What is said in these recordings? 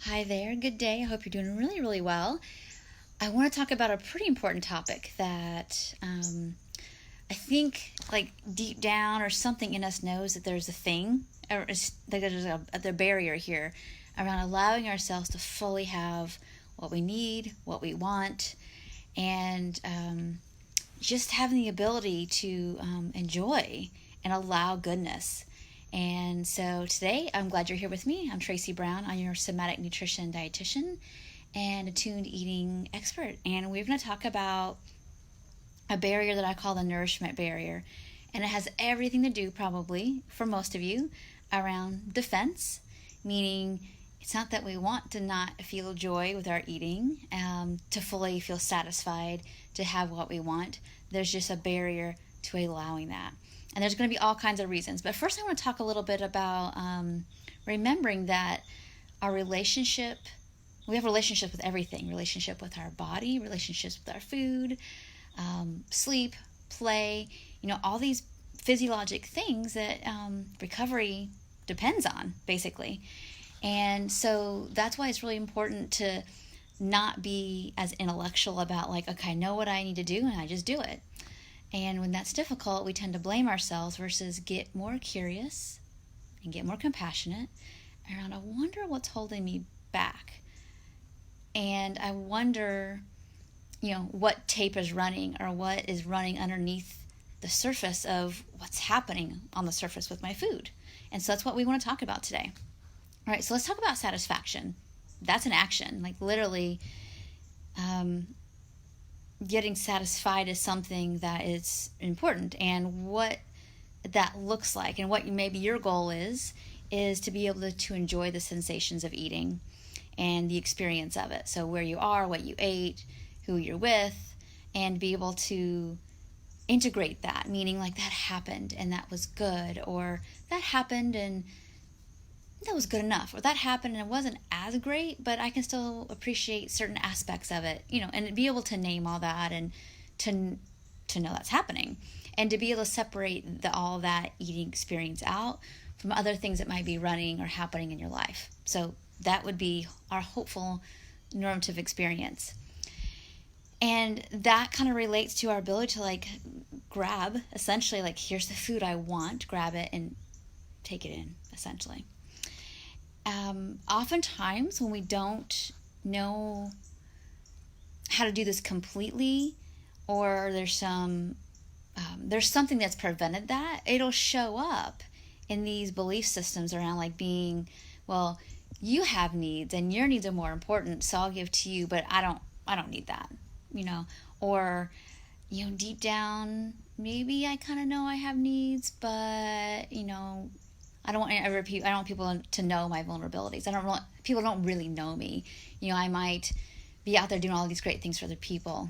Hi there, good day. I hope you're doing really, really well. I want to talk about a pretty important topic that I think, like deep down, or something in us knows that there's a thing, or that there's the barrier here around allowing ourselves to fully have what we need, what we want, and just having the ability to enjoy and allow goodness. And so today, I'm glad you're here with me. I'm Tracy Brown. I'm your somatic nutrition dietitian and attuned eating expert. And we're going to talk about a barrier that I call the nourishment barrier. And it has everything to do, probably, for most of you, around defense, meaning it's not that we want to not feel joy with our eating, to fully feel satisfied, to have what we want. There's just a barrier to allowing that. And there's going to be all kinds of reasons. But first, I want to talk a little bit about remembering that our relationship, we have relationships with everything. Relationship with our body, relationships with our food, sleep, play, all these physiologic things that recovery depends on, basically. And so that's why it's really important to not be as intellectual about like, okay, I know what I need to do and I just do it. And when that's difficult, we tend to blame ourselves versus get more curious and get more compassionate around, I wonder what's holding me back. And I wonder, what tape is running or what is running underneath the surface of what's happening on the surface with my food. And so that's what we want to talk about today. All right, so let's talk about satisfaction. That's an action, like literally getting satisfied is something that is important, and what that looks like and what maybe your goal is to be able to enjoy the sensations of eating and the experience of it. So where you are, what you ate, who you're with, and be able to integrate that, meaning like that happened and that was good, or that happened and that was good enough, or that happened and it wasn't as great, but I can still appreciate certain aspects of it, and be able to name all that and to know that's happening, and to be able to separate all that eating experience out from other things that might be running or happening in your life. So that would be our hopeful normative experience. And that kind of relates to our ability to like grab, essentially, like, here's the food I want, grab it and take it in, essentially. Oftentimes when we don't know how to do this completely, or there's something that's prevented that, it'll show up in these belief systems around like being, well, you have needs and your needs are more important, so I'll give to you, but I don't need that, or deep down maybe I kind of know I have needs, but I don't want people to know my vulnerabilities. People don't really know me. I might be out there doing all these great things for other people,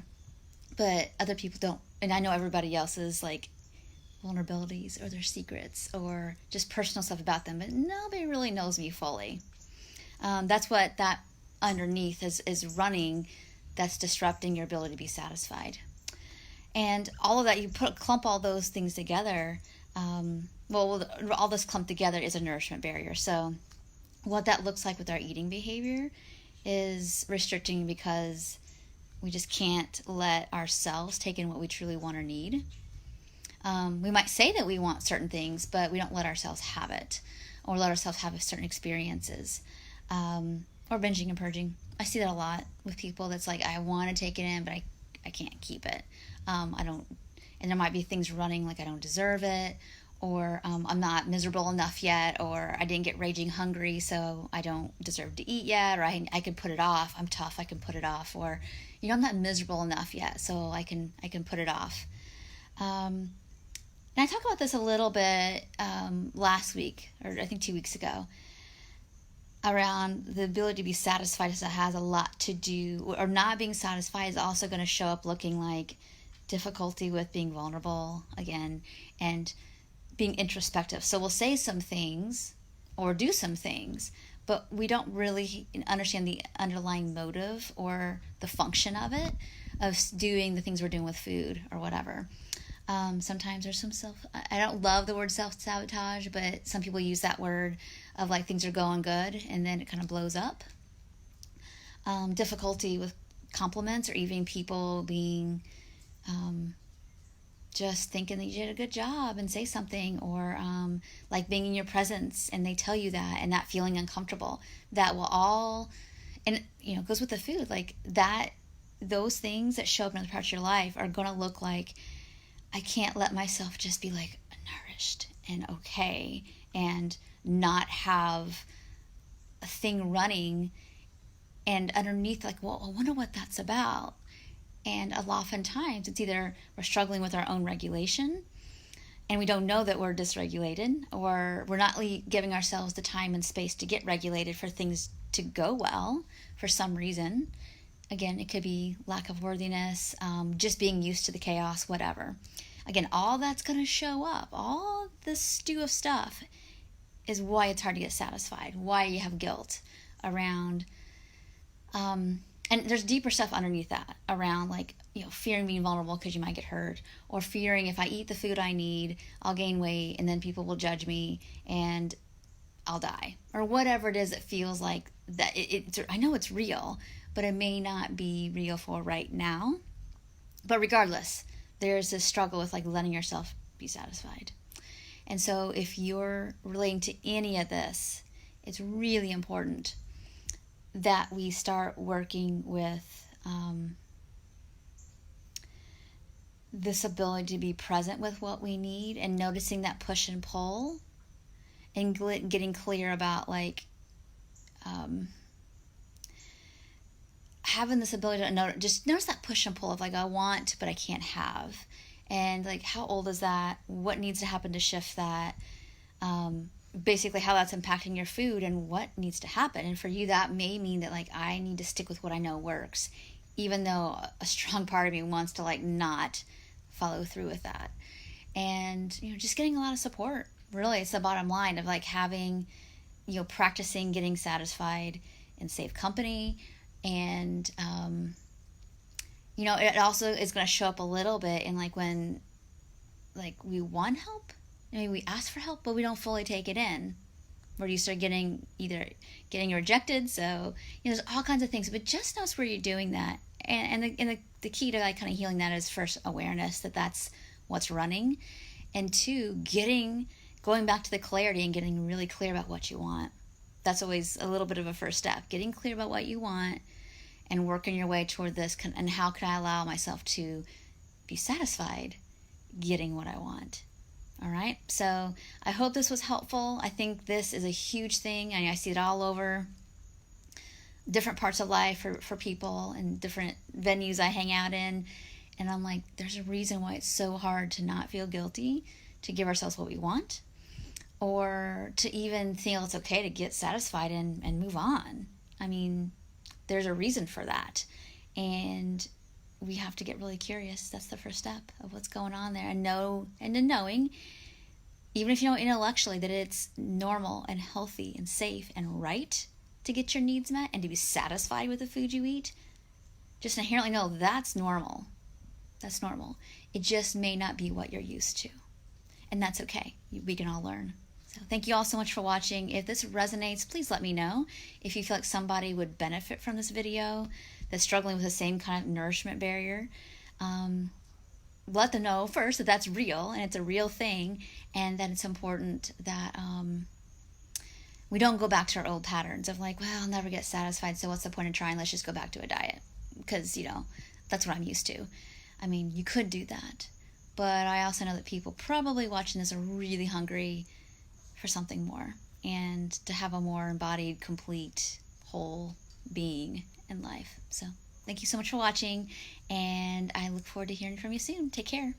but other people don't. And I know everybody else's like vulnerabilities or their secrets or just personal stuff about them, but nobody really knows me fully. That's what that underneath is running. That's disrupting your ability to be satisfied. And all of that, you clump all those things together. All this clumped together is a nourishment barrier. So what that looks like with our eating behavior is restricting, because we just can't let ourselves take in what we truly want or need. We might say that we want certain things, but we don't let ourselves have it, or let ourselves have certain experiences, or binging and purging. I see that a lot with people. That's like, I want to take it in, but I can't keep it. And there might be things running like I don't deserve it, or I'm not miserable enough yet, or I didn't get raging hungry, so I don't deserve to eat yet, or I can put it off. I'm tough, I can put it off, or I'm not miserable enough yet, so I can put it off. And I talked about this a little bit last week, or I think 2 weeks ago, around the ability to be satisfied. As it has a lot to do, or not being satisfied is also going to show up looking like difficulty with being vulnerable again, and being introspective. So we'll say some things or do some things, but we don't really understand the underlying motive or the function of it, of doing the things we're doing with food or whatever. Sometimes there's some I don't love the word self-sabotage, but some people use that word of like things are going good and then it kind of blows up. difficulty with compliments, or even people being just thinking that you did a good job and say something, or like being in your presence and they tell you that, and that feeling uncomfortable. That will all, and it goes with the food, like that. Those things that show up in other parts of your life are going to look like, I can't let myself just be like nourished and okay and not have a thing running, and underneath, like, well, I wonder what that's about. And oftentimes it's either we're struggling with our own regulation and we don't know that we're dysregulated, or we're not giving ourselves the time and space to get regulated for things to go well for some reason. Again, it could be lack of worthiness, just being used to the chaos, whatever. Again, all that's going to show up. All this stew of stuff is why it's hard to get satisfied, why you have guilt around. And there's deeper stuff underneath that around, like, fearing being vulnerable because you might get hurt, or fearing if I eat the food I need, I'll gain weight and then people will judge me and I'll die, or whatever it is. It feels like that. I know it's real, but it may not be real for right now. But regardless, there's this struggle with like letting yourself be satisfied. And so if you're relating to any of this, it's really important that we start working with this ability to be present with what we need, and noticing that push and pull, and getting clear about like having this ability to notice that push and pull of like, I want but I can't have, and like, how old is that, what needs to happen to shift that, basically how that's impacting your food and what needs to happen. And for you, that may mean that like, I need to stick with what I know works, even though a strong part of me wants to like not follow through with that. And just getting a lot of support. Really, it's the bottom line of like having, practicing getting satisfied in safe company. And it also is going to show up a little bit in like when like we want help. Maybe we ask for help, but we don't fully take it in, where you start getting rejected. So there's all kinds of things, but just notice where you're doing that. And the key to like kind of healing that is, first, awareness that that's what's running, and two, going back to the clarity and getting really clear about what you want. That's always a little bit of a first step, getting clear about what you want and working your way toward this. And how can I allow myself to be satisfied getting what I want? All right, so I hope this was helpful. I think this is a huge thing, and I see it all over different parts of life for people and different venues I hang out in. And I'm like, there's a reason why it's so hard to not feel guilty, to give ourselves what we want, or to even feel it's okay to get satisfied and move on. I mean, there's a reason for that. And we have to get really curious. That's the first step of what's going on there, and knowing, even if you know intellectually, that it's normal and healthy and safe and right to get your needs met and to be satisfied with the food you eat. Just inherently know that's normal. That's normal. It just may not be what you're used to, and that's okay. We can all learn. So thank you all so much for watching. If this resonates, please let me know. If you feel like somebody would benefit from this video that's struggling with the same kind of nourishment barrier, let them know first that that's real and it's a real thing, and that it's important that we don't go back to our old patterns of like, well, I'll never get satisfied, so what's the point of trying? Let's just go back to a diet because, that's what I'm used to. I mean, you could do that, but I also know that people probably watching this are really hungry for something more, and to have a more embodied, complete, whole being in life. So thank you so much for watching, and I look forward to hearing from you soon. Take care.